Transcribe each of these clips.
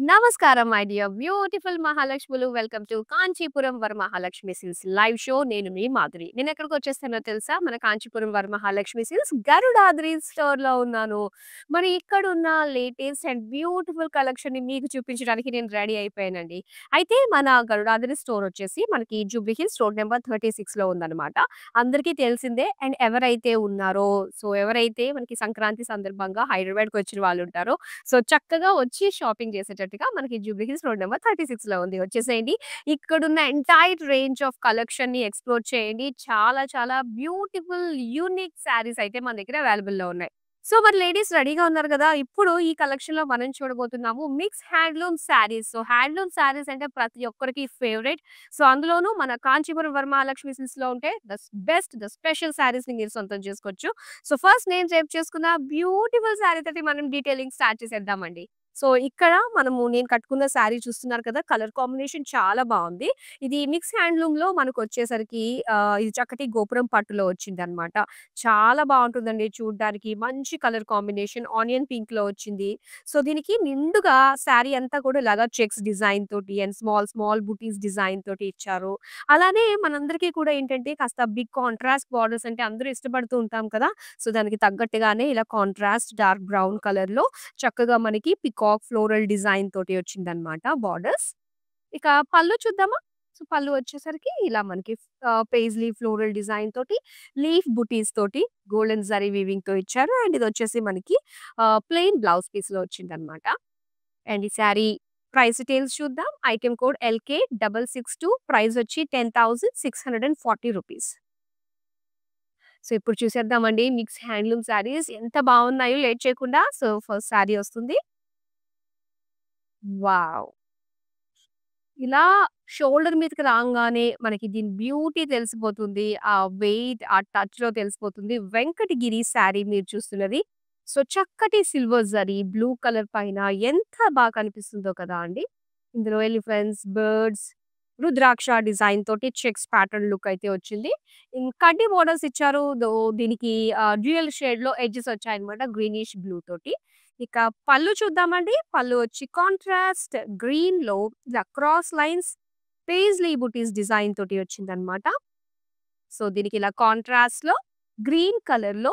నమస్కారం my dear beautiful మహాలక్ష్ములు. Welcome to Kanchipuram Varamahalakshmi silks live show. నేను మీ మాధురి. నేను ఎక్కడికి వచ్చేసానో తెలుసా? మన కాంచీపురం వరమహాలక్ష్మి సిల్క్స్ గరుడాద్రి స్టోర్‌లో ఉన్నాను. మరి ఇక్కడున్న లేటెస్ట్ అండ్ బ్యూటిఫుల్ కలెక్షన్‌ని మీకు చూపించడానికి నేను రెడీ అయిపోయానండి. అయితే మన గరుడాద్రి స్టోర్ వచ్చేసి మనకి జూబ్లీ హిల్స్ రోడ్ నంబర్ 36లో ఉందన్నమాట. అందరికీ తెలిసిందే. అండ్ ఎవరైతే ఉన్నారో ఎవరైతే మనకి సంక్రాంతి సందర్భంగా హైదరాబాద్‌కి వచ్చిన వాళ్ళుంటారో చక్కగా వచ్చి షాపింగ్ చేసేటట్టుగా మనకి జూబ్లీ హిల్స్ రోడ్ నంబర్ 36లో ఉంది. వచ్చేసేయండి. ఇక్కడున్న ఎంటైర్ రేంజ్ ఆఫ్ కలెక్షన్‌ని ఎక్స్‌ప్లోర్ చేయండి. చాలా చాలా బ్యూటిఫుల్ యూనిక్ శారీస్ అయితే మన దగ్గర అవైలబుల్‌లో ఉన్నాయి. మరి లేడీస్ రెడీగా ఉన్నారు కదా! ఇప్పుడు ఈ కలెక్షన్‌లో మనం చూడబోతున్నాము mix handloom saris. Handloom saris అంటే ప్రతి ఒక్కరికి ఫేవరెట్. అందులోనూ మన కాంచీపురం వరమహాలక్ష్మి సిల్క్స్‌లో ఉంటే ద స్పెషల్ శారీస్‌ని మీరు సొంతం చేసుకోవచ్చు. ఫస్ట్ నేను రేపు చేసుకున్న బ్యూటిఫుల్ శారీ తోటి మనం డీటెయిలింగ్ స్టార్ట్ చేసేద్దామండి. ఇక్కడ నేను కట్టుకున్న శారీ చూస్తున్నారు కదా! కలర్ కాంబినేషన్ చాలా బావుంది. ఇది మిక్స్ హ్యాండ్లూమ్‌లో మనకొచ్చేసరికి ఇది చక్కటి గోపురం పట్టులో వచ్చిందనమాట. చాలా బావుంటుందండి చూడ్డానికి. మంచి కలర్ కాంబినేషన్ ఆనియన్ పింక్‌లో వచ్చింది. దీనికి నిండుగా శారీ అంతా కూడా లెదర్ చెక్స్ డిజైన్ తోటి and small small buttis design తోటి ఇచ్చారు. అలానే మనందరికీ కూడా ఏంటంటే కాస్త బిగ్ కాంట్రాస్ట్ బోర్డర్స్ అంటే అందరూ ఇష్టపడుతూ ఉంటాం కదా! దానికి తగ్గట్టుగానే ఇలా కాంట్రాస్ట్ డార్క్ బ్రౌన్ కలర్‌లో చక్కగా మనకి పికాక్ ఫ్లోరల్ డిజైన్ తోటి వచ్చిందనమాట బోర్డర్స్. ఇక పళ్ళు చూద్దామా? పళ్ళు వచ్చేసరికి ఇలా మనకి పేజ్లీ ఫ్లోరల్ డిజైన్ తోటి, లీఫ్ బుటీస్ తోటి గోల్డెన్ జరీ వీవింగ్‌తో ఇచ్చారు. అండ్ ఇదొచ్చేసి మనకి ప్లెయిన్ బ్లౌజ్ పీస్‌లో వచ్చిందనమాట. అండ్ ఈ శారీ ప్రైస్ డీటెయిల్స్ చూద్దాం. ఐటెమ్ కోడ్ LK662 ప్రైస్ వచ్చి 10,640 రూపీస్. ఇప్పుడు చూసేద్దామండి మిక్స్ హ్యాండ్లూమ్ శారీస్ ఎంత బావున్నాయో లేట్ చేయకుండా. ఫస్ట్ శారీ వస్తుంది. వావ్! ఇలా షోల్డర్ మీదకి రాంగానే మనకి దీని బ్యూటీ తెలిసిపోతుంది. ఆ వెయిట్, ఆ టచ్‌లో తెలిసిపోతుంది. వెంకటగిరి శారీ మీరు చూస్తున్నది. చక్కటి సిల్వర్ జరీ బ్లూ కలర్ పైన ఎంత కనిపిస్తుందో కదా అండి. ఇందులో ఎలిఫెంట్స్, బర్డ్స్, రుద్రాక్ష డిజైన్ తోటి చెక్స్ ప్యాటర్న్ లుక్ అయితే వచ్చింది. కడ్డీ బోర్డర్స్ ఇచ్చారు. దీనికి డ్యూయల్ షేడ్‌లో ఎడ్జెస్ వచ్చాయన్నమాట. గ్రీనిష్ బ్లూ తోటి. ఇక పళ్ళు చూద్దామండి. పళ్ళు వచ్చి కాంట్రాస్ట్ గ్రీన్‌లో ఇలా క్రాస్ లైన్స్ పేజ్లీ బుటీస్ డిజైన్ తోటి వచ్చిందనమాట. దీనికి ఇలా కాంట్రాస్ట్‌లో గ్రీన్ కలర్‌లో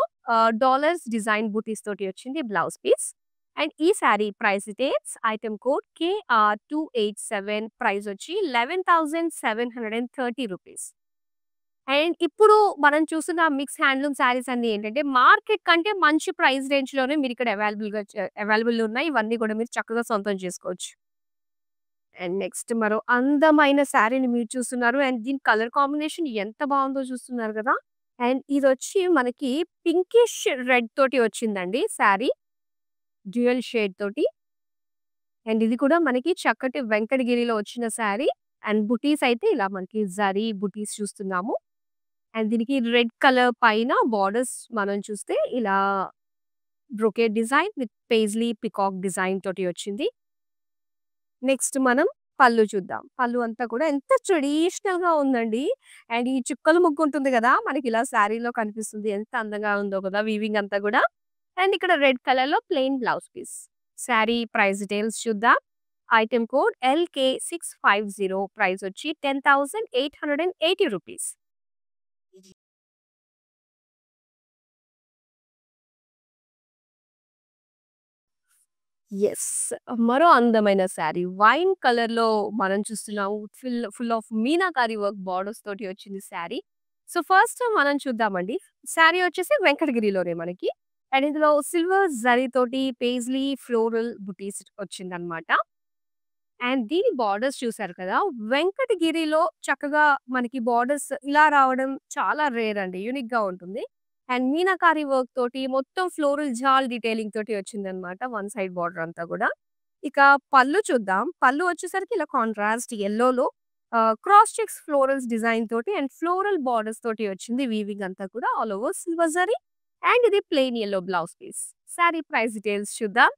డాలర్స్ డిజైన్ బుటీస్ తోటి వచ్చింది బ్లౌజ్ పీస్. అండ్ ఈ sari price details item code KR287 price వచ్చి 11,730 రూపీస్. అండ్ ఇప్పుడు మనం చూస్తున్న మిక్స్ హ్యాండ్లూమ్ శారీస్ అన్నీ ఏంటంటే, మార్కెట్ కంటే మంచి ప్రైస్ రేంజ్‌లోనే మీరిక్కడ అవైలబుల్ ఉన్నాయి. ఇవన్నీ కూడా మీరు చక్కగా సొంతం చేసుకోవచ్చు. అండ్ నెక్స్ట్ మరో అందమైన శారీని మీరు చూస్తున్నారు. అండ్ దీని కలర్ కాంబినేషన్ ఎంత బావుందో చూస్తున్నారు గదా! అండ్ ఇదొచ్చి మనకి పింకిష్ రెడ్ తోటి వచ్చిందండి శారీ. డ్యూయల్ షేడ్ తోటి. అండ్ ఇది కూడా మనకి చక్కటి వెంకటగిరిలో వచ్చిన శారీ. అండ్ బుటీస్ అయితే ఇలా మనకి జరీ బుటీస్ చూస్తున్నాము. అండ్ దీనికి రెడ్ కలర్ పైన బోర్డర్స్ మనం చూస్తే ఇలా brocade design with paisley peacock design తోటి వచ్చింది. నెక్స్ట్ మనం పళ్ళు చూద్దాం. పళ్ళు అంతా కూడా ఎంత ట్రెడిషనల్‌గా ఉందండి. అండ్ ఈ చుక్కల ముగ్గు ఉంటుంది గదా! మనకి ఇలా శారీలో కనిపిస్తుంది. ఎంత అందంగా ఉందో కదా! వీవింగ్ అంతా గూడా. అండ్ ఇక్కడ రెడ్ కలర్‌లో plain blouse piece. Sari price details చూద్దాం. ఐటెమ్ కోడ్ LK650 ప్రైస్ వచ్చి 10,880 రూపీస్. యెస్. మరో అందమైన శారీ. వైన్ కలర్‌లో మనం చూస్తున్నాము. Full of meenakari work borders తోటి వచ్చింది శారీ. ఫస్ట్ మనం చూద్దామండి. శారీ వచ్చేసి వెంకటగిరిలోనే మనకి. అండ్ ఇందులో సిల్వర్ జరీ తోటి పేజ్లీ ఫ్లోరల్ బుటీస్ వచ్చిందనమాట. అండ్ దీని బోర్డర్స్ చూసారు కదా! వెంకటగిరిలో చక్కగా మనకి బోర్డర్స్ ఇలా రావడం చాలా రేర్ అండి. యూనిక్‌గా ఉంటుంది. అండ్ మీనాకారి వర్క్ తోటి మొత్తం ఫ్లోరల్ జాల్ డీటెయిలింగ్ తోటి వచ్చిందనమాట. వన్ సైడ్ బోర్డర్ అంతా గూడా. ఇక పళ్ళు చూద్దాం. పళ్ళు వచ్చేసరికి ఇలా కాంట్రాస్ట్ యెల్లోలో క్రాస్ చెక్స్ ఫ్లోరల్స్ డిజైన్ తోటి అండ్ ఫ్లోరల్ బోర్డర్స్ తోటి వచ్చింది. వీవింగ్ అంతా కూడా all over silver zari. And ఇది plain yellow blouse piece. Sari price details చూద్దాం.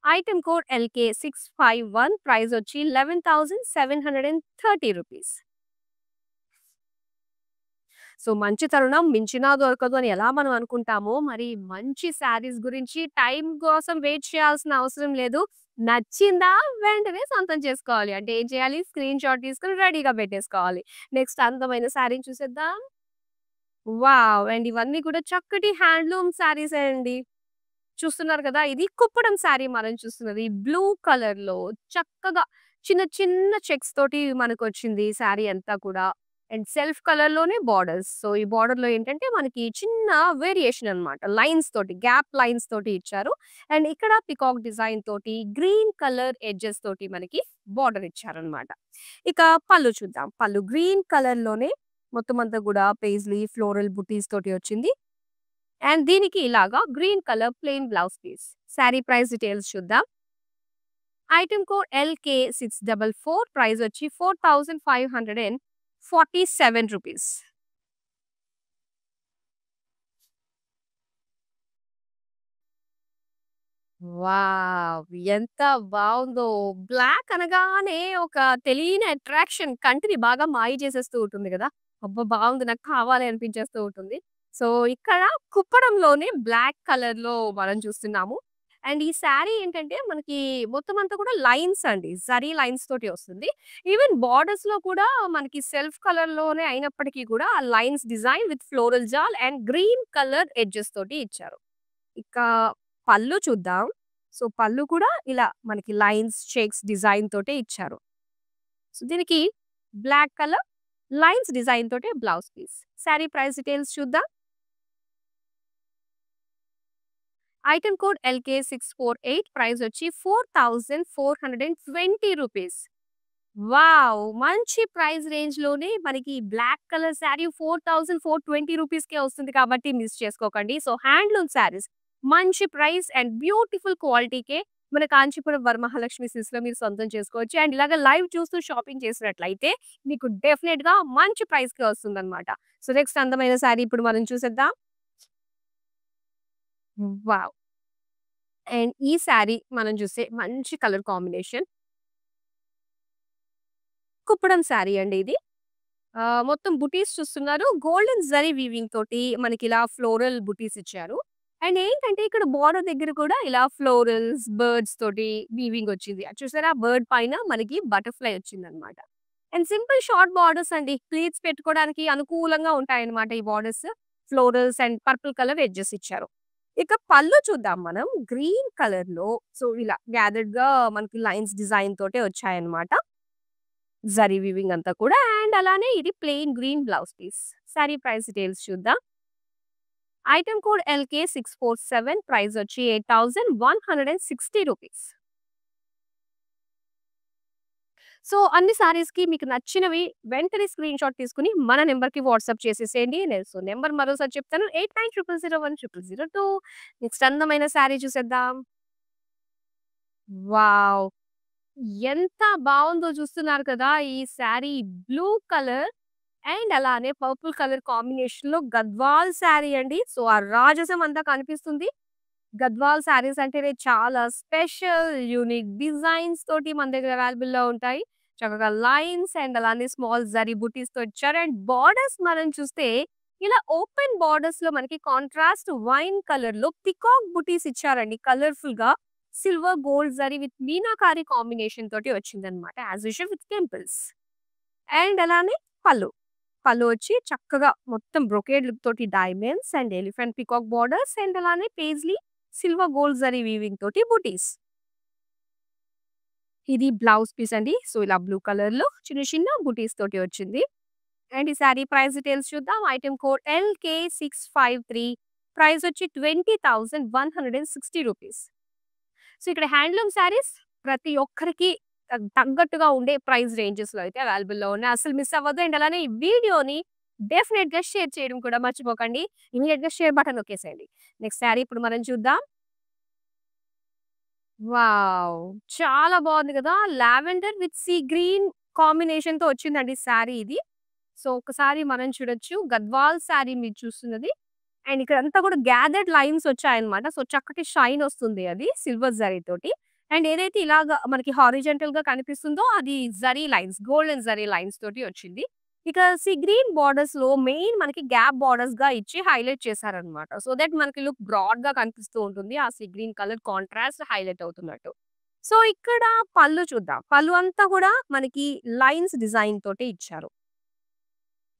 ఐటెమ్ కోడ్ LK651 ప్రైస్ వచ్చి 11,730 రూపీస్. సో, మంచి తరుణం మించినా దొరకదు అని ఎలా మనం అనుకుంటామో, మరి మంచి శారీస్ గురించి టైం కోసం వెయిట్ చేయాల్సిన అవసరం లేదు. నచ్చిందా వెంటనే సొంతం చేసుకోవాలి. అంటే ఏం చేయాలి? స్క్రీన్ షాట్ తీసుకొని రెడీగా పెట్టేసుకోవాలి. నెక్స్ట్ అందమైన శారీని చూసేద్దాం. వావ్! అండ్ ఇవన్నీ కూడా చక్కటి హ్యాండ్లూమ్ శారీసే అండి. చూస్తున్నారు కదా! ఇది కుప్పడం శారీ మనం చూస్తున్నది. బ్లూ కలర్‌లో చక్కగా చిన్న చిన్న చెక్స్ తోటి మనకొచ్చింది శారీ అంతా కూడా. అండ్ సెల్ఫ్ కలర్‌లోనే బోర్డర్స్. సో, ఈ బోర్డర్‌లో ఏంటంటే మనకి చిన్న వేరియేషన్ అన్నమాట. లైన్స్ తోటి, గ్యాప్ లైన్స్ తోటి ఇచ్చారు. అండ్ ఇక్కడ పికాక్ డిజైన్ తోటి గ్రీన్ కలర్ ఎడ్జెస్ తోటి మనకి బోర్డర్ ఇచ్చారన్నమాట. ఇక పళ్ళు చూద్దాం. పళ్ళు గ్రీన్ కలర్‌లోనే మొత్తం అంతా కూడా పేజ్లీ, ఫ్లోరల్ బుటీస్ తోటి వచ్చింది. అండ్ దీనికి ఇలాగా green colour plain blouse piece. Sari price details చూద్దాం. ఐటెమ్ కోడ్ LK644 ప్రైస్ వచ్చి ₹4547. వావ్! ఎంత బావుందో. బ్లాక్ అనగానే ఒక తెలియని అట్రాక్షన్ కంటిని బాగా మాయ చేసేస్తూ ఉంటుంది గదా! అబ్బా! బావుంది నాకు కావాలి అనిపించేస్తూ ఉంటుంది. సో, ఇక్కడ కుప్పడంలోనే బ్లాక్ కలర్‌లో మనం చూస్తున్నాము. అండ్ ఈ శారీ ఏంటంటే మనకి మొత్తం అంతా కూడా లైన్స్ అండి. జరీ లైన్స్ తోటి వస్తుంది. ఈవెన్ బోర్డర్స్‌లో కూడా మనకి సెల్ఫ్ కలర్‌లోనే అయినప్పటికీ కూడా ఆ lines design with floral jaal and green colour edges తోటి ఇచ్చారు. ఇక పళ్ళు చూద్దాం. సో, పళ్ళు కూడా ఇలా మనకి లైన్స్, చెక్స్ డిజైన్ తోటే ఇచ్చారు. సో, దీనికి బ్లాక్ కలర్ లైన్స్ డిజైన్ తోటే blouse piece. Sari price details చూద్దాం. ఐటెమ్ కోడ్ LK648 ప్రైస్ వచ్చి ₹4420. వావ్! మంచి ప్రైస్ రేంజ్‌లోనే మనకి బ్లాక్ కలర్ శారీ ₹4420కే వస్తుంది కాబట్టి మిస్ చేసుకోకండి. సో, హ్యాండ్లూమ్ శారీస్ మంచి ప్రైస్ అండ్ బ్యూటిఫుల్ క్వాలిటీకే మన కాంచీపురం వరమహాలక్ష్మి సిల్క్స్‌లో మీరు సొంతం చేసుకోవచ్చు. అండ్ ఇలాగ లైవ్ చూస్తూ షాపింగ్ చేసినట్లయితే మీకు డెఫినిట్‌గా మంచి ప్రైస్‌కే వస్తుందన్నమాట. సో, నెక్స్ట్ అందమైన శారీ ఇప్పుడు మనం చూసేద్దాం. వావ్! అండ్ ఈ శారీ మనం చూస్తే మంచి కలర్ కాంబినేషన్. కుప్పడం శారీ అండి ఇది. మొత్తం బుటీస్ చూస్తున్నారు. గోల్డెన్ జరీ వీవింగ్ తోటి మనకిలా ఫ్లోరల్ బుటీస్ ఇచ్చారు. అండ్ ఏంటంటే ఇక్కడ బోర్డర్ దగ్గర కూడా ఇలా ఫ్లోరల్స్, బర్డ్స్ తోటి వీవింగ్ వచ్చింది. అది చూసారా బర్డ్ పైన మనకి బటర్‌ఫ్లై వచ్చిందన్నమాట. అండ్ సింపుల్ షార్ట్ బోర్డర్స్ అండి. ప్లీట్స్ పెట్టుకోవడానికి అనుకూలంగా ఉంటాయన్నమాట ఈ borders. Florals and purple colour edges ఇచ్చారు. ఇక పళ్ళు చూద్దాం మనం. గ్రీన్ కలర్‌లో సో, ఇలా గ్యాదర్డ్‌గా మనకి లైన్స్ డిజైన్ తోటే వచ్చాయన్నమాట. జరీ వీవింగ్ అంతా కూడా అండ్ అలానే ఇది plain green blouse piece. Sari price details చూద్దాం. ఐటెమ్ కోడ్ LK647 ప్రైస్ వచ్చి ₹8160. సో, అన్ని సారీస్‌కి మీకు నచ్చినవి వెంటనే స్క్రీన్ షాట్ తీసుకొని మన నంబర్‌కి వాట్సాప్ చేసేసేయండి. సో, నంబర్ మరోసారి చెప్తాను 8900010002. నెక్స్ట్ అందమైన సారీ చూసేద్దాం. వావ్! ఎంత బావుందో చూస్తున్నారు కదా! ఈ సారీ బ్లూ కలర్ అండ్ అలానే పర్పుల్ కలర్ కాంబినేషన్‌లో గద్వాల్ సారీ అండి. సో, ఆ రాజసం అంతా కనిపిస్తుంది. గద్వాల్ సారీస్ అంటేనే చాలా స్పెషల్, యూనిక్ డిజైన్స్ తోటి మన దగ్గర అవైలబుల్‌లో ఉంటాయి. చక్కగా లైన్స్ అండ్ అలానే స్మాల్ జరీ బుటీస్‌తో ఇచ్చారు. అండ్ బోర్డర్స్ మనం చూస్తే ఇలా ఓపెన్ బోర్డర్స్‌లో మనకి కాంట్రాస్ట్ వైన్ కలర్‌లో పికాక్ బుటీస్ ఇచ్చారండి కలర్‌ఫుల్‌గా. Silver, gold zari with meenakari combination తోటి వచ్చిందన్నమాట. As usual with temples. And అలానే పళ్ళు. పళ్ళు వచ్చి చక్కగా మొత్తం బ్రొకేడ్ లుక్ తోటి diamonds and elephant peacock borders and అలానే paisley silver gold zari weaving తోటి బూటీస్. ఇది బ్లౌజ్ పీస్ అండి. సో, ఇలా బ్లూ కలర్‌లో చిన్న చిన్న బూటీస్ తోటి వచ్చింది. అండ్ ఈ సారీ ప్రైస్ డీటెయిల్స్ చూద్దాం. ఐటెమ్ కోడ్ LK653 ప్రైస్ వచ్చి ₹20,160. సో, ఇక్కడ హ్యాండ్లూమ్ సారీస్ ప్రతి ఒక్కరికి తగ్గట్టుగా ఉండే ప్రైస్ రేంజెస్‌లో అయితే అవైలబుల్‌లో ఉన్నాయి. అస్సలు మిస్ అవ్వద్దు. అండ్ అలానే ఈ వీడియోని డెఫినిట్‌గా షేర్ చేయడం కూడా మర్చిపోకండి. ఇమ్మీడియేట్‌గా షేర్ బటన్ నొక్కేసేయండి. నెక్స్ట్ సారీ ఇప్పుడు మనం చూద్దాం. వావ్! చాలా బాగుంది కదా! లావెండర్ విత్ సీ గ్రీన్ కాంబినేషన్‌తో వచ్చిందండి సారీ ఇది. సో, ఒకసారి మనం చూడొచ్చు. గద్వాల్ సారీ మీరు చూస్తున్నది. అండ్ ఇక్కడంతా కూడా గ్యాదర్డ్ లైన్స్ వచ్చాయన్నమాట. సో, చక్కటి షైన్ వస్తుంది అది సిల్వర్ జరీతోటి. అండ్ ఏదైతే ఇలాగా మనకి హారిజాంటల్‌గా కనిపిస్తుందో అది zari lines, golden zari lines తోటి వచ్చింది. ఇక సీ గ్రీన్ బోర్డర్స్‌లో మెయిన్ మనకి గ్యాప్ బోర్డర్స్‌గా ఇచ్చి హైలైట్ చేశారనమాట. సో దట్ మనకి లుక్ బ్రాడ్‌గా కనిపిస్తూ ఉంటుంది. ఆ sea green colour contrast highlight అవుతున్నట్టు. సో ఇక్కడ పళ్ళు చూద్దాం. పళ్ళు అంతా కూడా మనకి లైన్స్ డిజైన్ తోటి ఇచ్చారు.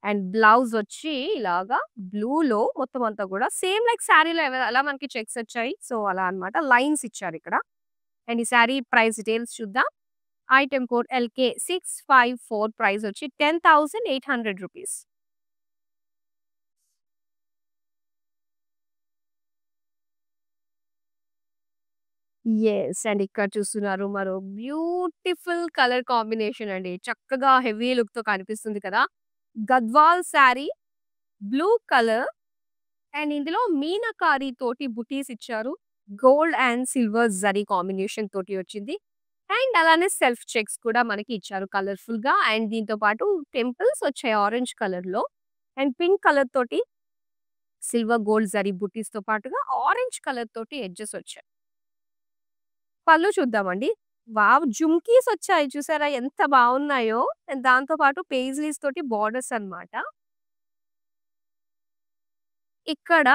అండ్ బ్లౌజ్ వచ్చి ఇలాగా బ్లూలో మొత్తం అంతా కూడా సేమ్ లైక్ శారీలో ఎలా మనకి చెక్స్ వచ్చాయి. సో అలా అన్నమాట. లైన్స్ ఇచ్చారిక్కడ. అండ్ ఈ శారీ ప్రైస్ డీటెయిల్స్ చూద్దాం. ఐటెమ్ కోడ్ LK654 ప్రైస్ వచ్చి ₹10,800. యెస్. అండ్ ఇక్కడ చూస్తున్నారు మరో బ్యూటిఫుల్ కలర్ కాంబినేషన్ అండి. చక్కగా హెవీ లుక్‌తో కనిపిస్తుంది కదా! Gadwal sari blue colour and ఇందులో మీనాకారి తోటి బుటీస్ ఇచ్చారు. Gold and silver zari combination తోటి వచ్చింది. అండ్ అలానే సెల్ఫ్ చెక్స్ కూడా మనకి ఇచ్చారు కలర్‌ఫుల్‌గా. అండ్ దీంతో పాటు టెంపుల్స్ వచ్చాయి ఆరెంజ్ కలర్‌లో. అండ్ పింక్ కలర్ తోటి సిల్వర్ గోల్డ్ జరీ బుటీస్‌తో పాటుగా ఆరెంజ్ కలర్ తోటి ఎడ్జెస్ వచ్చాయి. పళ్ళు చూద్దామండి. వావ్! జుమ్కీస్ వచ్చాయి చూసారా ఎంత బావున్నాయో. అండ్ దాంతో పాటు పెయిజ్లీస్ తోటి బోర్డర్స్ అన్నమాట. ఇక్కడ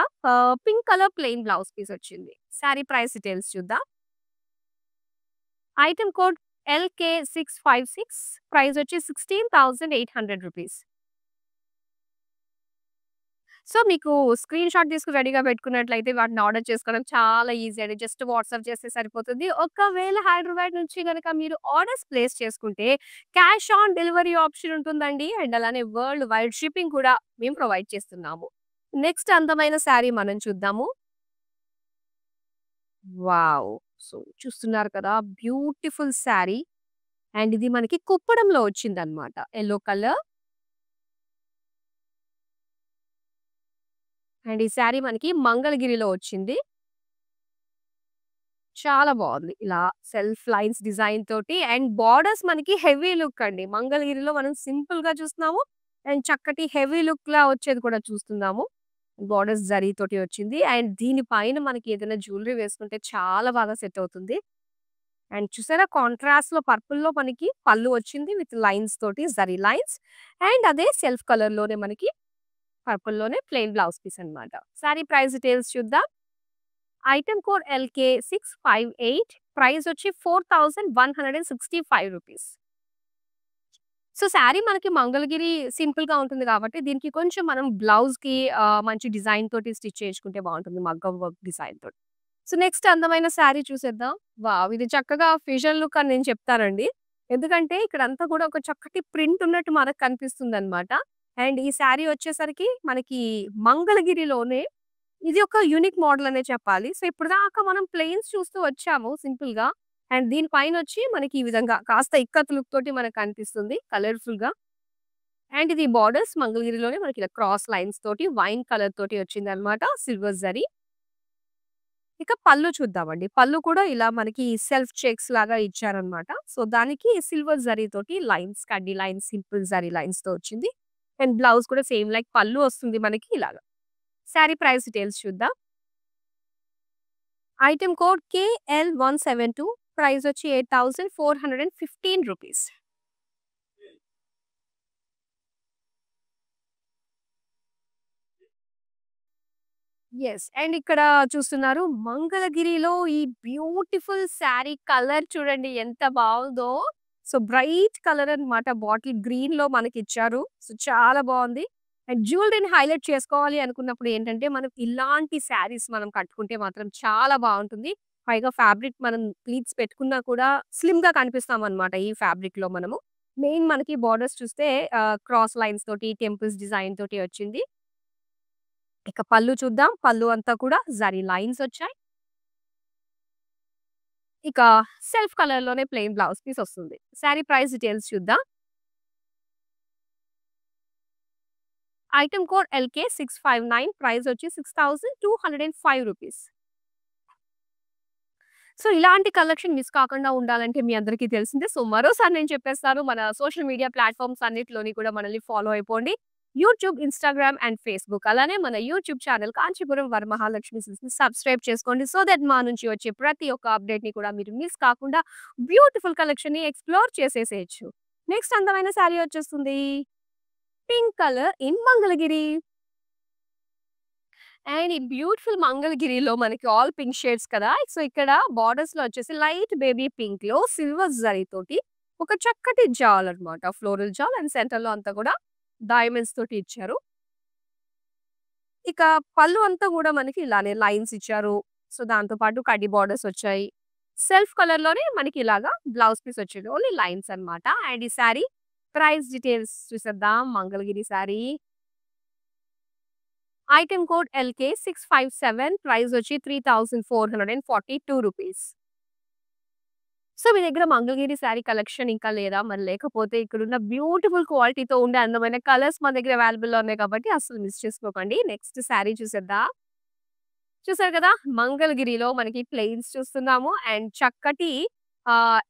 pink colour plain blouse piece వచ్చింది. సారీ ప్రైస్ డీటెయిల్స్ చూద్దాం. ఐటెమ్ కోడ్ LK656 ప్రైస్ వచ్చి ₹16,800. సో, మీకు స్క్రీన్ షాట్ తీసుకొని రెడీగా పెట్టుకున్నట్లయితే వాటిని ఆర్డర్ చేసుకోవడం చాలా ఈజీ అండి. జస్ట్ వాట్సాప్ చేస్తే సరిపోతుంది. ఒకవేళ హైదరాబాద్ నుంచి గనక మీరు ఆర్డర్స్ ప్లేస్ చేసుకుంటే క్యాష్ ఆన్ డెలివరీ ఆప్షన్ ఉంటుందండి. అండ్ అలానే వరల్డ్ వైడ్ షిప్పింగ్ కూడా మేము ప్రొవైడ్ చేస్తున్నాము. నెక్స్ట్ అందమైన శారీ మనం చూద్దాము. వావ్! సో, చూస్తున్నారు కదా! బ్యూటిఫుల్ శారీ. అండ్ ఇది మనకి కుప్పడంలో వచ్చిందన్నమాట. Yellow colour. అండ్ ఈ శారీ మనకి మంగళగిరిలో వచ్చింది. చాలా బావుంది. ఇలా సెల్ఫ్ లైన్స్ డిజైన్ తోటి అండ్ బోర్డర్స్ మనకి హెవీ లుక్ అండి. మంగళగిరిలో మనం సింపుల్‌గా చూస్తున్నాము. అండ్ చక్కటి హెవీ లుక్‌లా వచ్చేది కూడా చూస్తున్నాము. బోర్డర్స్ జరీతోటి వచ్చింది. అండ్ దీని పైన మనకి ఏదైనా జ్యువెలరీ వేసుకుంటే చాలా బాగా సెట్ అవుతుంది. అండ్ చూసారా కాంట్రాస్ట్‌లో పర్పుల్‌లో మనకి పళ్ళు వచ్చింది విత్ లైన్స్ తోటి జరీ లైన్స్. అండ్ అదే సెల్ఫ్ కలర్‌లోనే మనకి పర్పుల్‌లోనే ప్లెయిన్ బ్లౌజ్ పీస్ అన్నమాట. సారీ ప్రైస్ డీటెయిల్స్ చూద్దాం. ఐటెమ్ కోడ్ LK658 ప్రైస్ వచ్చి ₹4,165. సో, శారీ మనకి మంగళగిరి సింపుల్‌గా ఉంటుంది కాబట్టి దీనికి కొంచెం మనం బ్లౌజ్‌కి మంచి డిజైన్ తోటి స్టిచ్ చేయించుకుంటే బావుంటుంది. మగ్గం వర్క్ డిజైన్ తోటి. సో, నెక్స్ట్ అందమైన శారీ చూసేద్దాం. వావ్! ఇది చక్కగా ఫ్యూజన్ లుక్ అని నేను చెప్తానండి. ఎందుకంటే ఇక్కడంతా కూడా ఒక చక్కటి ప్రింట్ ఉన్నట్టు మనకు కనిపిస్తుందన్నమాట. అండ్ ఈ శారీ వచ్చేసరికి మనకి మంగళగిరిలోనే ఇది ఒక యూనిక్ మోడల్ అనే చెప్పాలి. సో, ఇప్పటిదాకా మనం ప్లెయిన్స్ చూస్తూ వచ్చాము సింపుల్‌గా. అండ్ దీని పైనొచ్చి మనకి ఈ విధంగా కాస్త ఇక్కత్ లుక్ తోటి మనకు కనిపిస్తుంది కలర్‌ఫుల్‌గా. అండ్ ఇది బోర్డర్స్ మంగళగిరిలోనే మనకి ఇలా క్రాస్ లైన్స్ తోటి వైన్ కలర్ తోటి వచ్చిందన్నమాట. సిల్వర్ జరీ. ఇక పళ్ళు చూద్దామండి. పళ్ళు కూడా ఇలా మనకి సెల్ఫ్ చెక్స్ లాగా ఇచ్చారన్నమాట. సో, దానికి సిల్వర్ జరీ తోటి లైన్స్, కడ్డీ లైన్స్, సింపుల్ జరీ లైన్స్‌తో వచ్చింది. అండ్ బ్లౌజ్ కూడా సేమ్ లైక్ పళ్ళు వస్తుంది మనకి ఇలాగా. శారీ ప్రైస్ డీటెయిల్స్ చూద్దాం. ఐటెమ్ కోడ్ KL172 ప్రైస్ వచ్చి ₹8,415. యెస్. అండ్ ఇక్కడ చూస్తున్నారు మంగళగిరిలో ఈ బ్యూటిఫుల్ శారీ కలర్ చూడండి ఎంత బావుందో. సో, బ్రైట్ కలర్ అన్నమాట. బాటిల్ గ్రీన్‌లో మనకిచ్చారు. సో, చాలా బావుంది. అండ్ జ్యువెలరీని హైలైట్ చేసుకోవాలి అనుకున్నప్పుడు ఏంటంటే, మనం ఇలాంటి శారీస్ మనం కట్టుకుంటే మాత్రం చాలా బావుంటుంది. పైగా ఫ్యాబ్రిక్ మనం ప్లీట్స్ పెట్టుకున్నా కూడా స్లిమ్‌గా కనిపిస్తామన్నమాట ఈ ఫ్యాబ్రిక్‌లో మనము. మెయిన్ మనకి బోర్డర్స్ చూస్తే క్రాస్ లైన్స్ తోటి, టెంపుల్స్ డిజైన్ తోటి వచ్చింది. ఇక పళ్ళు చూద్దాం. పళ్ళు అంతా కూడా జరీ లైన్స్ వచ్చాయి. ఇక సెల్ఫ్ కలర్‌లోనే ప్లెయిన్ బ్లౌజ్ పీస్ వస్తుంది. శారీ ప్రైస్ డీటెయిల్స్ చూద్దాం. ఐటెమ్ కోడ్ LK659 ప్రైస్ వచ్చి ₹6,205. సో, ఇలాంటి కలెక్షన్ మిస్ కాకుండా ఉండాలంటే మీ అందరికీ తెలిసిందే. సో, మరోసారి నేను చెప్పేస్తాను. మన సోషల్ మీడియా ప్లాట్‌ఫార్మ్స్ అన్నిట్లోని కూడా మనల్ని ఫాలో అయిపోండి. YouTube, Instagram and Facebook. అలానే మన యూట్యూబ్ ఛానెల్ కాంచీపురం వరమహాలక్ష్మి సిల్క్స్‌ని సబ్స్క్రైబ్ చేసుకోండి. సో దట్ మా నుంచి వచ్చే ప్రతి ఒక్క అప్‌డేట్‌ని కూడా మీరు మిస్ కాకుండా బ్యూటిఫుల్ కలెక్షన్‌ని ఎక్స్‌ప్లోర్ చేసేసేయొచ్చు. నెక్స్ట్ అందమైన శారీ వచ్చేస్తుంది. Pink colour in Mangalagiri. And ఈ బ్యూటిఫుల్ మంగళగిరిలో మనకి ఆల్ పింక్ షేడ్స్ కదా! సో, ఇక్కడ బోర్డర్స్‌లో వచ్చేసి లైట్ బేబీ పింక్‌లో సిల్వర్ జరీతోటి ఒక చక్కటి జాల్ అన్నమాట. ఫ్లోరల్ జాల్ అండ్ సెంటర్‌లో అంతా కూడా డైమండ్స్ తోటి ఇచ్చారు. ఇక పళ్ళు అంతా గూడా మనకి ఇలానే లైన్స్ ఇచ్చారు. సో, దాంతో పాటు కడ్డీ బోర్డర్స్ వచ్చాయి. సెల్ఫ్ కలర్‌లోనే మనకి ఇలాగా బ్లౌజ్ పీస్ వచ్చింది. ఓన్లీ లైన్స్ అన్నమాట. అండ్ ఈ సారీ ప్రైస్ డీటెయిల్స్ చూసేద్దాం. Mangalagiri sorry. Item code LK657 price వచ్చి 3442 రూపీస్. సో, మీ దగ్గర మంగళగిరి సారీ కలెక్షన్ ఇంకా లేదా? మరి లేకపోతే ఇక్కడున్న బ్యూటిఫుల్ క్వాలిటీతో ఉండే అందమైన కలర్స్ మన దగ్గర అవైలబుల్‌లో ఉన్నాయి కాబట్టి అస్సలు మిస్ చేసుకోకండి. నెక్స్ట్ సారీ చూసేద్దాం. చూసారు కదా! మంగళగిరిలో మనకి ప్లెయిన్స్ చూస్తున్నాము. అండ్ చక్కటి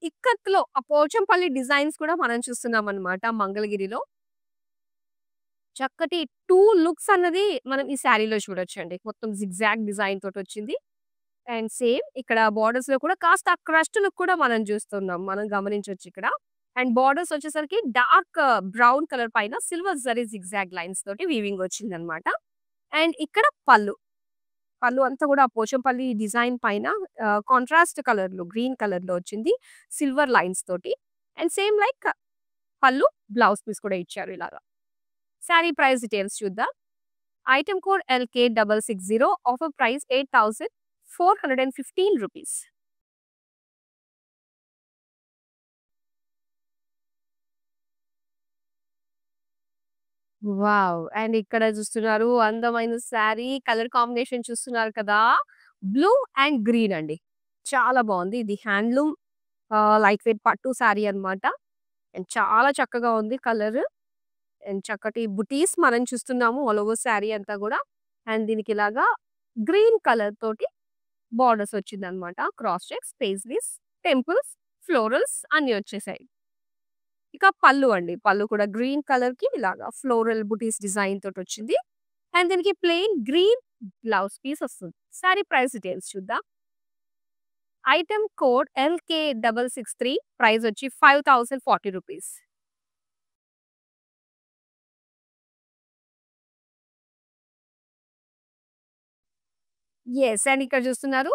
ఇక్కత్‌లో ఆ పోచంపల్లి డిజైన్స్ కూడా మనం చూస్తున్నామన్నమాట మంగళగిరిలో. చక్కటి 2 లుక్స్ అన్నది మనం ఈ సారీలో చూడొచ్చండి. మొత్తం జిగ్‌జాగ్ డిజైన్ తోటొచ్చింది. అండ్ సేమ్ ఇక్కడ బోర్డర్స్‌లో కూడా కాస్త క్రస్ట్ లుక్ కూడా మనం చూస్తున్నాం. మనం గమనించొచ్చిక్కడ. అండ్ బోర్డర్స్ వచ్చేసరికి డార్క్ బ్రౌన్ కలర్ పైన సిల్వర్ జరీ జిగ్‌జాగ్ లైన్స్ తోటి వీవింగ్ వచ్చిందన్నమాట. అండ్ ఇక్కడ పళ్ళు. పళ్ళు అంతా కూడా పోచంపల్లి డిజైన్ పైన కాంట్రాస్ట్ కలర్‌లో గ్రీన్ కలర్‌లో వచ్చింది. సిల్వర్ లైన్స్ తోటి. అండ్ సేమ్ లైక్ పళ్ళు, బ్లౌజ్ పీస్ కూడా ఇచ్చారు ఇలాగా. సారీ ప్రైస్ డీటెయిల్స్ చూద్దాం. Item code LK660 offer price 8415 rupees. Wow! And ఇక్కడ చూస్తున్నారు అందమైన సారీ కలర్ కాంబినేషన్ చూస్తున్నారు కదా! బ్లూ అండ్ గ్రీన్ అండి. చాలా బావుంది. ఇది హ్యాండ్లూమ్ లైట్ వెయిట్ పట్టు సారీ అన్నమాట. అండ్ చాలా చక్కగా ఉంది కలర్. అండ్ చక్కటి బుటీస్ మనం చూస్తున్నాము ఆల్ ఓవర్ సారీ అంతా గూడా. అండ్ దీనికి ఇలాగా గ్రీన్ కలర్ తోటి బోర్డర్స్ వచ్చిందన్నమాట. Cross checks, paisleys, temples, florals అన్నీ వచ్చేసాయి. ఇక పళ్ళు అండి. పళ్ళు కూడా గ్రీన్ కలర్‌కి ఇలాగా ఫ్లోరల్ బుటీస్ డిజైన్ తోటొచ్చింది. అండ్ దీనికి ప్లెయిన్ గ్రీన్ బ్లౌజ్ పీస్ వస్తుంది. సారీ ప్రైస్ డీటెయిల్స్ చూద్దాం. ఐటెమ్ కోడ్ LK663 ప్రైస్ వచ్చి 5040 రూపీస్. యెస్. అండ్ ఇక్కడ చూస్తున్నారు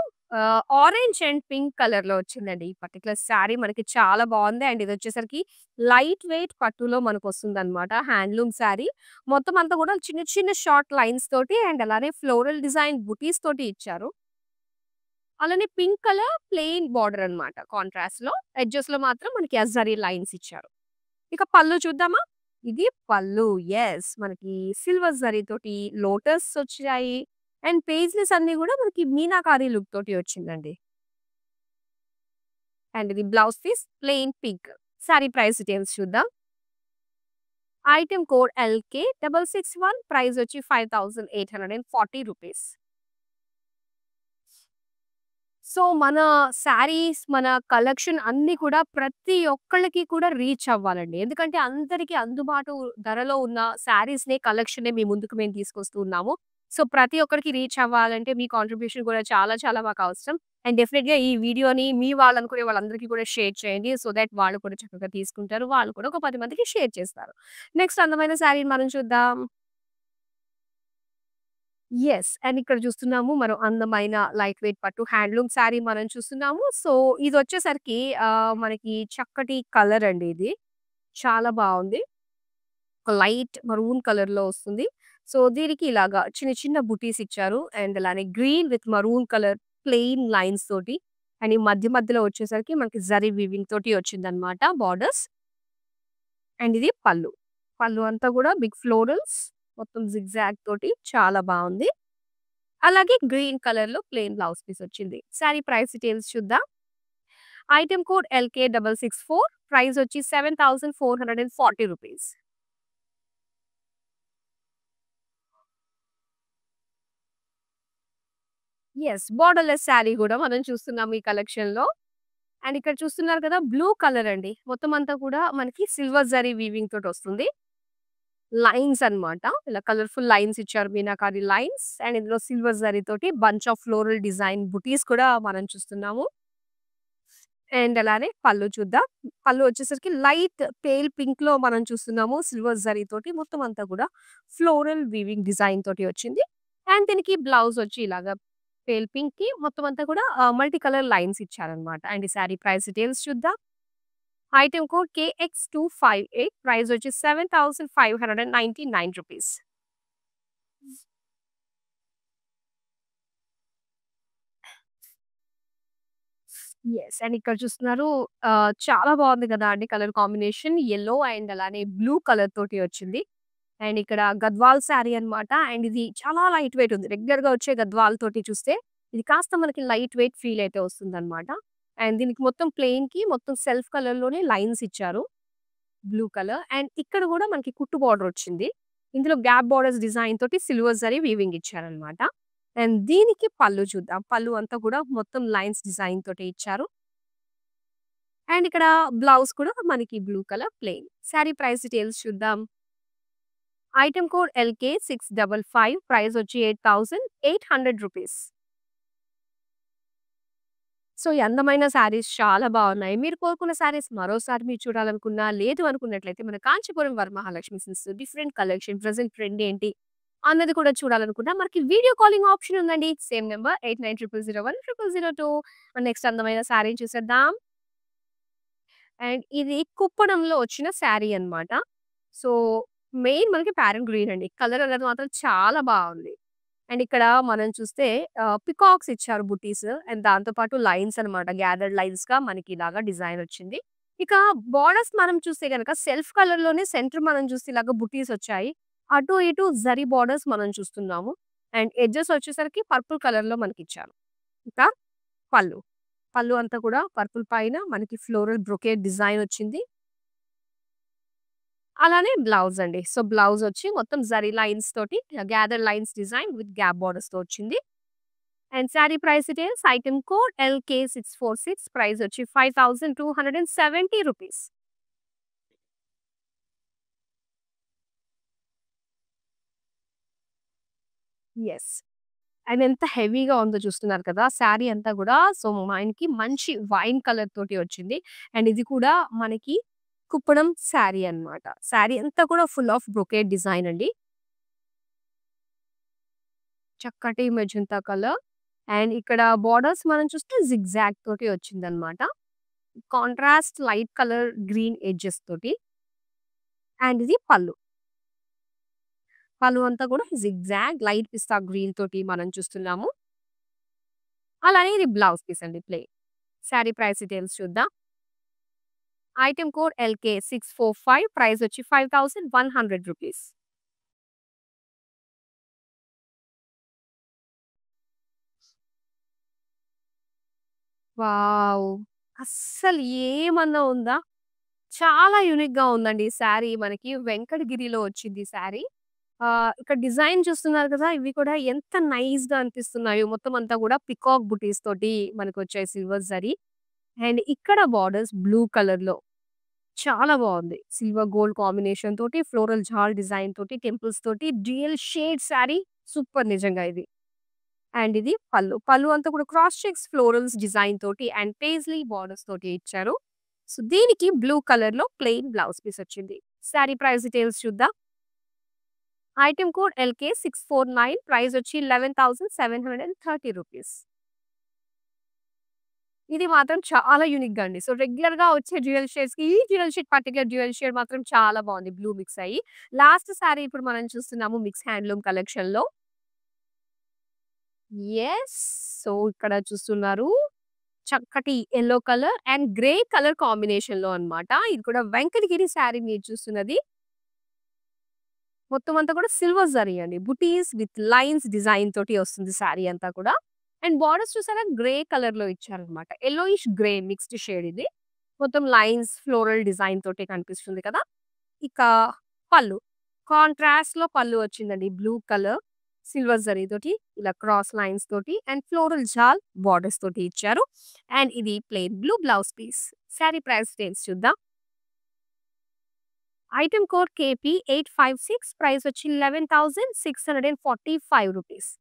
ఆరెంజ్ అండ్ పింక్ కలర్‌లో వచ్చిందండి. ఈ పర్టిక్యులర్ సారీ మనకి చాలా బావుంది. అండ్ ఇదొచ్చేసరికి లైట్ వెయిట్ పట్టులో మనకొస్తుందన్నమాట. Handloom sorry. మొత్తం అంతా కూడా చిన్న చిన్న షార్ట్ లైన్స్ తోటి అండ్ అలానే ఫ్లోరల్ డిజైన్ బుటీస్ తోటి ఇచ్చారు. అలానే పింక్ కలర్ ప్లెయిన్ బార్డర్ అన్నమాట కాంట్రాస్ట్‌లో. ఎడ్జెస్‌లో మాత్రం మనకి జరీ లైన్స్ ఇచ్చారు. ఇక పళ్ళు చూద్దామా? ఇది పళ్ళు. యెస్. మనకి సిల్వర్ జరీతోటి లోటస్ వచ్చాయి. అండ్ పేజ్‌లెస్ అన్నీ గూడా మనకి మీనాకారి లుక్ తోటి వచ్చిందండి. అండ్ ఇది blouse piece plain pink. Sari price details చూద్దాం. ఐటెమ్ కోడ్ LK661 ప్రైస్ వచ్చి 5840 రూపీస్. సో, మన శారీస్, మన కలెక్షన్ అన్నీ కూడా ప్రతి ఒక్కళ్ళకి కూడా రీచ్ అవ్వాలండి. ఎందుకంటే అందరికి అందుబాటు ధరలో ఉన్న శారీస్‌నే కలెక్షనే మీ ముందుకు మేము తీసుకొస్తూ ఉన్నాము. సో, ప్రతి ఒక్కరికి రీచ్ అవ్వాలంటే మీ కాంట్రిబ్యూషన్ కూడా చాలా చాలా మాకవసరం. అండ్ డెఫినిట్‌గా ఈ వీడియోని మీ వాళ్ళనుకునే వాళ్ళందరికీ కూడా షేర్ చేయండి. సో దట్ వాళ్ళు కూడా చక్కగా తీసుకుంటారు. వాళ్ళు కూడా ఒక 10 మందికి షేర్ చేస్తారు. నెక్స్ట్ అందమైన శారీని మనం చూద్దాం. యెస్. అండ్ ఇక్కడ చూస్తున్నాము మరో అందమైన లైట్ వెయిట్ పట్టు హ్యాండ్లూమ్ శారీ మనం చూస్తున్నాము. సో, ఇదొచ్చేసరికి మనకి చక్కటి కలర్ అండి ఇది. చాలా బావుంది. ఒక లైట్ మరూన్ కలర్‌లో వస్తుంది. సో, దీనికి ఇలాగా చిన్న చిన్న బుటీస్ ఇచ్చారు. అండ్ అలానే green with maroon colour plain lines తోటి అండ్ ఈ మధ్య మధ్యలో వచ్చేసరికి మనకి జరీ వీవింగ్ తోటి వచ్చిందన్నమాట బోర్డర్స్. అండ్ ఇది పళ్ళు. పళ్ళు అంతా కూడా బిగ్ ఫ్లోరల్స్ మొత్తం జిగ్‌జాగ్ తోటి చాలా బావుంది. అలాగే గ్రీన్ కలర్‌లో ప్లెయిన్ బ్లౌజ్ పీస్ వచ్చింది. సారీ ప్రైస్ డీటెయిల్స్ చూద్దాం. ఐటెమ్ కోడ్ LK664 ప్రైస్ వచ్చి 7440 రూపీస్. యెస్. బోర్డర్‌లెస్ సారీ గూడా మనం చూస్తున్నాం ఈ కలెక్షన్‌లో. అండ్ ఇక్కడ చూస్తున్నారు కదా! బ్లూ కలర్ అండి. మొత్తం అంతా కూడా మనకి సిల్వర్ జరీ వీవింగ్ తోటొస్తుంది. లైన్స్ అన్నమాట. ఇలా కలర్‌ఫుల్ లైన్స్ ఇచ్చారు. మీనాకారి లైన్స్ అండ్ ఇందులో సిల్వర్ జరీ తోటి బంచ్ ఆఫ్ ఫ్లోరల్ డిజైన్ బుటీస్ కూడా మనం చూస్తున్నాము. అండ్ అలానే పళ్ళు చూద్దాం. పళ్ళు వచ్చేసరికి లైట్ పేల్ పింక్‌లో మనం చూస్తున్నాము. సిల్వర్ జరీతోటి మొత్తం అంతా కూడా ఫ్లోరల్ వీవింగ్ డిజైన్ తోటి వచ్చింది. అండ్ దీనికి బ్లౌజ్ వచ్చి ఇలాగా పేల్ పింక్‌కి మొత్తం అంతా కూడా మల్టీ కలర్ లైన్స్ ఇచ్చారన్నమాట. అండ్ ఈ సారీ ప్రైస్ డీటెయిల్స్ చూద్దాం. ఐటెమ్ కోడ్ KX258 ప్రైస్ వచ్చి ₹7,599. యెస్. అండ్ ఇక్కడ చూస్తున్నారు చాలా బాగుంది కదా అండి కలర్ కాంబినేషన్. యెల్లో అండ్ అలానే బ్లూ కలర్ తోటి వచ్చింది. అండ్ ఇక్కడ గద్వాల్ శారీ అన్నమాట. అండ్ ఇది చాలా లైట్ వెయిట్ ఉంది. రెగ్యులర్‌గా వచ్చే గద్వాల్ తోటి చూస్తే ఇది కాస్త మనకి లైట్ వెయిట్ ఫీల్ అయితే వస్తుందన్నమాట. అండ్ దీనికి మొత్తం ప్లెయిన్‌కి మొత్తం సెల్ఫ్ కలర్‌లోనే లైన్స్ ఇచ్చారు. Blue colour. అండ్ ఇక్కడ గూడా మనకి కుట్టు బార్డర్ వచ్చింది. ఇందులో గ్యాప్ బార్డర్స్ డిజైన్ తోటి సిల్వర్ జరీ వీవింగ్ ఇచ్చారన్నమాట. అండ్ దీనికి పళ్ళు చూద్దాం. పళ్ళు అంతా కూడా మొత్తం లైన్స్ డిజైన్ తోటి ఇచ్చారు. అండ్ ఇక్కడ బ్లౌజ్ కూడా మనకి blue colour plain. Sorry price details చూద్దాం. ఐటెమ్ కోడ్ LK655 ప్రైస్ వచ్చి ₹8,800. సో, ఈ అందమైన శారీస్ చాలా బావున్నాయి. మీరు కోరుకున్న శారీస్ మరోసారి మీరు చూడాలనుకున్నా, లేదు అనుకున్నట్లయితే మన Kanchipuram Varamahalakshmi silks different collection, present trend ఏంటి అన్నది కూడా చూడాలనుకున్నా మనకి వీడియో కాలింగ్ ఆప్షన్ ఉందండి. Same number 8900010002. నెక్స్ట్ అందమైన శారీని చూసేద్దాం. అండ్ ఇది కుప్పడంలో వచ్చిన శారీ అన్నమాట. సో, మెయిన్ మనకి ప్యారెంట్ గ్రీన్ అండి. కలర్ అనేది మాత్రం చాలా బావుంది. అండ్ ఇక్కడ మనం చూస్తే పికాక్స్ ఇచ్చారు బుటీస్. అండ్ దాంతో పాటు లైన్స్ అన్నమాట. గ్యాదర్డ్ లైన్స్‌గా మనకి ఇలాగా డిజైన్ వచ్చింది. ఇక బోర్డర్స్ మనం చూస్తే గనక సెల్ఫ్ కలర్‌లోనే సెంటర్ మనం చూస్తే ఇలాగ బుటీస్ వచ్చాయి. అటు ఇటు జరీ బోర్డర్స్ మనం చూస్తున్నాము. అండ్ ఎడ్జెస్ వచ్చేసరికి పర్పుల్ కలర్‌లో మనకిచ్చారు. ఇంకా పళ్ళు. పళ్ళు అంతా కూడా పర్పుల్ పైన మనకి ఫ్లోరల్ బ్రొకేట్ డిజైన్ వచ్చింది. అలానే బ్లౌజ్ అండి. సో, బ్లౌజ్ వచ్చి మొత్తం జరీ లైన్స్ తోటి gather lines design with gap బోర్డర్స్‌తో వచ్చింది. And sari price details item code LK646 price వచ్చి ₹5,270. యెస్. అండ్ ఎంత హెవీగా ఉందో చూస్తున్నారు కదా! శారీ అంతా గూడా సో, మనకి మంచి వైన్ కలర్ తోటి వచ్చింది. అండ్ ఇది కూడా మనకి కుప్పడం శారీ అన్నమాట. శారీ అంతా కూడా ఫుల్ ఆఫ్ బ్రొకేట్ డిజైన్ అండి. చక్కటి మెజంతా కలర్. అండ్ ఇక్కడ బోర్డర్స్ మనం చూస్తే జిగ్‌జాగ్ తోటి వచ్చిందన్నమాట. Contrast light colour green edges తోటి. అండ్ ఇది పళ్ళు. పళ్ళు అంతా కూడా జిగ్‌జాగ్ లైట్ పిస్తా గ్రీన్ తోటి మనం చూస్తున్నాము. అలానే ఇది బ్లౌజ్ పీస్ అండి ప్లెయిన్. సారీ ప్రైస్ డీటెయిల్స్ చూద్దాం. ఐటెమ్ కోడ్ LK645 ప్రైస్ వచ్చి ₹5,100. వావ్! అస్సలు ఏమన్నా ఉందా? చాలా యూనిక్‌గా ఉందండి ఈ శారీ. మనకి వెంకటగిరిలో వచ్చింది ఈ శారీ. ఇక్కడ డిజైన్ చూస్తున్నారు కదా! ఇవి కూడా ఎంత నైస్‌గా అనిపిస్తున్నాయో. మొత్తం అంతా కూడా పికాక్ బుటీస్ తోటి మనకొచ్చాయి సిల్వర్ జరీ. అండ్ ఇక్కడ బోర్డర్స్ బ్లూ కలర్‌లో చాలా బావుంది. సిల్వర్ గోల్డ్ కాంబినేషన్ తోటి ఫ్లోరల్ జాల్ డిజైన్ తోటి టెంపుల్స్ తోటి డ్యూయల్ షేడ్ శారీ సూపర్ నిజంగా ఇది. అండ్ ఇది పళ్ళు. పళ్ళు అంతా కూడా క్రాస్ చెక్స్ ఫ్లోరల్స్ డిజైన్ తోటి అండ్ పేజ్లీ బోర్డర్స్ తోటి ఇచ్చారు. సో, దీనికి బ్లూ కలర్‌లో ప్లెయిన్ బ్లౌజ్ పీస్ వచ్చింది. సారీ ప్రైస్ డీటెయిల్స్ చూద్దాం. ఐటెమ్ కోడ్ LK649 ప్రైస్ వచ్చి ₹11,730. ఇది మాత్రం చాలా యూనిక్‌గా అండి. సో, రెగ్యులర్‌గా వచ్చే డ్యూయల్ షేడ్స్‌కి ఈ dual shade particular dual shade మాత్రం చాలా బావుంది. బ్లూ మిక్స్ అయ్యి. లాస్ట్ సారీ ఇప్పుడు మనం చూస్తున్నాము మిక్స్ హ్యాండ్లూమ్ కలెక్షన్‌లో. యెస్. సో, ఇక్కడ చూస్తున్నారు. చక్కటి yellow colour and grey colour కాంబినేషన్‌లో అన్నమాట. ఇది కూడా వెంకటగిరి సారీ మీరు చూస్తున్నది. మొత్తం అంతా కూడా సిల్వర్ జరీ అండి. బుటీస్ విత్ లైన్స్ డిజైన్ తోటి వస్తుంది సారీ అంతా కూడా. అండ్ బోర్డర్స్ చూసారా గ్రే కలర్‌లో ఇచ్చారన్నమాట. యెల్లోయిష్ గ్రే మిక్స్డ్ షేడ్ ఇది. మొత్తం లైన్స్ ఫ్లోరల్ డిజైన్ తోటి కనిపిస్తుంది కదా! ఇక పళ్ళు. కాంట్రాస్ట్‌లో పళ్ళు వచ్చిందండి. బ్లూ కలర్ సిల్వర్ జరీ తోటి ఇలా క్రాస్ లైన్స్ తోటి అండ్ ఫ్లోరల్ జాల్ బోర్డర్స్ తోటి ఇచ్చారు. అండ్ ఇది plain blue blouse piece. Sari price details చూద్దాం. ఐటెమ్ కోడ్ KP856 ప్రైస్ వచ్చి ₹11,645.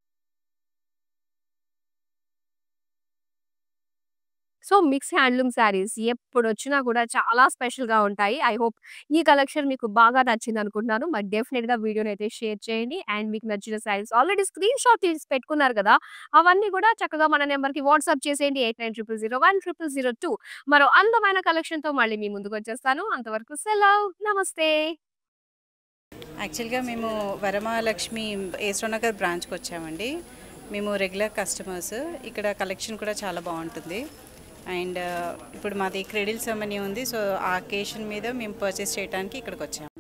సో, మిక్స్ హ్యాండ్లూమ్ శారీస్ ఎప్పుడొచ్చినా కూడా చాలా స్పెషల్‌గా ఉంటాయి. ఐ హోప్ ఈ కలెక్షన్ మీకు బాగా నచ్చిందనుకుంటున్నాను. మరి డెఫినిట్‌గా వీడియోనైతే షేర్ చేయండి. అండ్ మీకు నచ్చిన శారీస్ ఆల్రెడీ స్క్రీన్‌షాట్ తీసి పెట్టుకున్నారు కదా! అవన్నీ కూడా చక్కగా మన నంబర్‌కి వాట్సాప్ చేసేయండి. 8900010002 మరో అందమైన కలెక్షన్‌తో మళ్ళీ మీ ముందుకొచ్చేస్తాను. అంతవరకు సెలవు. నమస్తే. యాక్చువల్‌గా మేము వరమహాలక్ష్మి ఏస్రోనగర్ బ్రాంచ్‌కొచ్చామండి. మేము రెగ్యులర్ కస్టమర్స్. ఇక్కడ కలెక్షన్ కూడా చాలా బావుంటుంది. అండ్ ఇప్పుడు మాది క్రెడిల్ సెరమనీ ఉంది. సో, ఆ అకేషన్ మీద మేము పర్చేస్ చేయడానికి ఇక్కడికొచ్చాము.